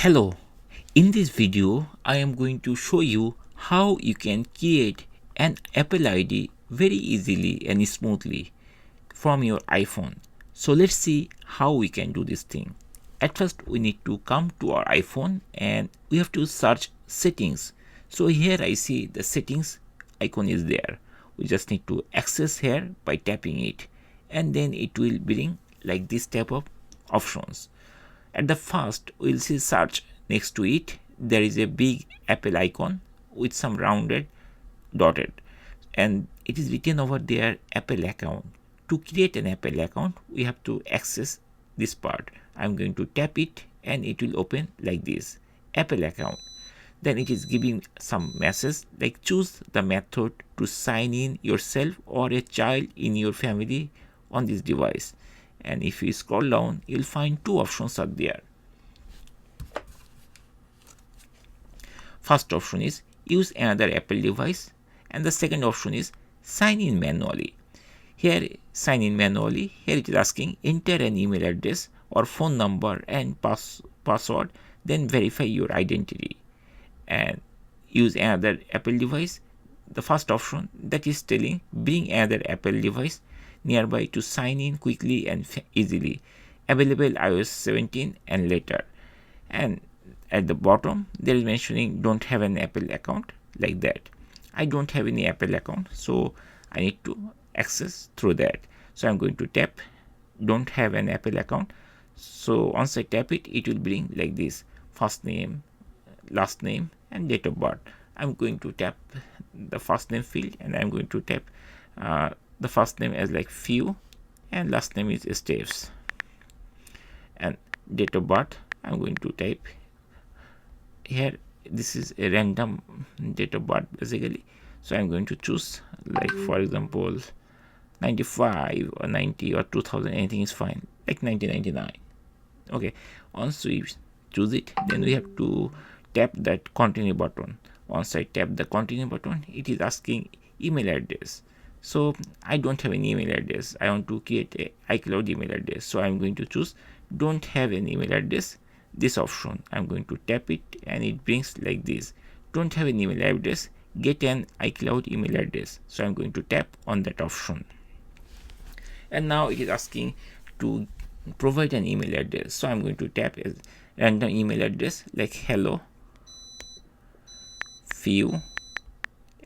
Hello, in this video I am going to show you how you can create an Apple ID very easily and smoothly from your iPhone. So let's see how we can do this thing. At first we need to come to our iPhone and we have to search settings. So here I see the settings icon is there. We just need to access here by tapping it, and then it will bring like this type of options. At the first, we'll see search. Next to it, there is a big Apple icon with some rounded dotted, and it is written over there Apple account. To create an Apple account, we have to access this part. I'm going to tap it and it will open like this, Apple account. Then it is giving some message like choose the method to sign in yourself or a child in your family on this device. And if you scroll down, you'll find two options are there. First option is use another Apple device, and the second option is sign in manually. Here sign in manually, here it is asking enter an email address or phone number and password, then verify your identity. And use another Apple device, the first option that is telling bring another Apple device nearby to sign in quickly and easily. Available iOS 17 and later. And at the bottom there is mentioning don't have an Apple account, like that. I don't have any Apple account, so I need to access through that. So I'm going to tap don't have an Apple account. So once I tap it, it will bring like this, first name, last name and date of birth. I'm going to tap the first name field and I'm going to tap the first name as like Few and last name is Steps, and date of birth I'm going to type here. This is a random date of birth basically, so I'm going to choose like for example 95 or 90 or 2000, anything is fine, like 1999. Okay, once we choose it, then we have to tap that continue button. Once I tap the continue button, it is asking email address. So I don't have an email address. I want to create a iCloud email address. So I'm going to choose don't have an email address, this option. I'm going to tap it and it brings like this, don't have an email address, get an iCloud email address. So I'm going to tap on that option. And now it is asking to provide an email address. So I'm going to tap a random email address like hello few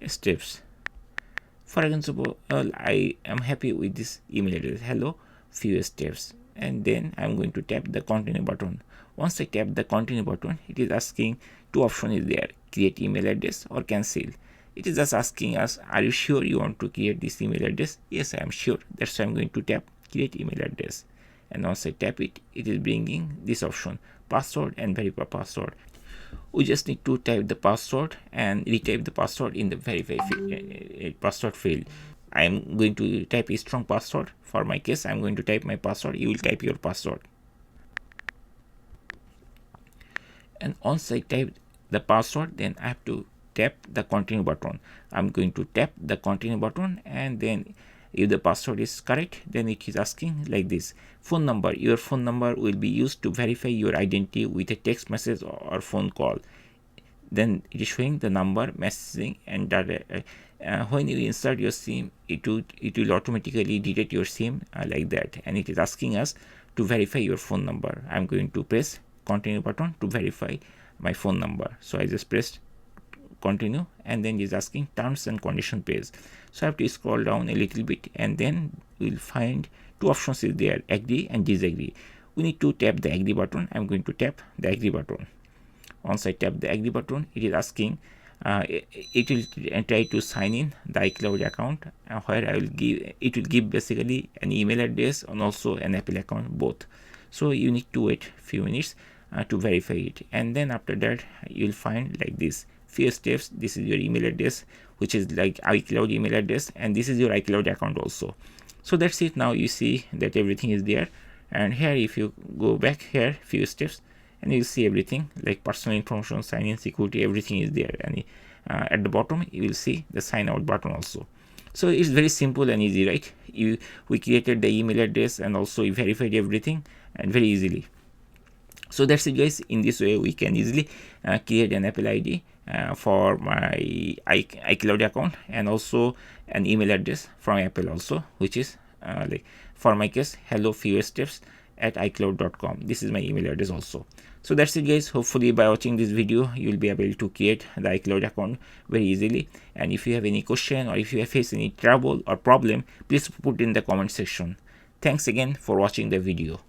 steps. For example, I am happy with this email address, hello Fewsteps, and then I'm going to tap the continue button. Once I tap the continue button, it is asking two options is there, create email address or cancel. It is just asking us, are you sure you want to create this email address? Yes, I am sure. That's why I'm going to tap create email address. And once I tap it, it is bringing this option, password and verify password. We just need to type the password and retype the password in the verify password field. I am going to type a strong password. For my case, I'm going to type my password. You will type your password. And once I type the password, then I have to tap the continue button. I'm going to tap the continue button, and then if the password is correct, then it is asking like this, phone number. Your phone number will be used to verify your identity with a text message or phone call. Then it is showing the number, messaging, and when you insert your SIM, it will automatically detect your SIM like that, and it is asking us to verify your phone number. I'm going to press continue button to verify my phone number. So I just pressed continue, and then it is asking terms and condition page. So I have to scroll down a little bit, and then we'll find two options is there, agree and disagree. We need to tap the agree button. I'm going to tap the agree button. Once I tap the agree button, it is asking it will try to sign in the iCloud account, where it will give basically an email address and also an Apple account both. So you need to wait few minutes to verify it, and then after that you'll find like this, Fewsteps. This is your email address, which is like iCloud email address, and this is your iCloud account also. So that's it. Now you see that everything is there, and here if you go back here Fewsteps, and you see everything like personal information, sign in, security, everything is there. And at the bottom you will see the sign out button also. So it's very simple and easy, right? We created the email address and also we verified everything and very easily. So that's it guys. In this way we can easily create an Apple ID for my iCloud account, and also an email address from Apple also, which is like for my case, hello Fewsteps at icloud.com. This is my email address also. So that's it guys. Hopefully by watching this video you will be able to create the iCloud account very easily. And if you have any question, or if you have faced any trouble or problem, please put in the comment section. Thanks again for watching the video.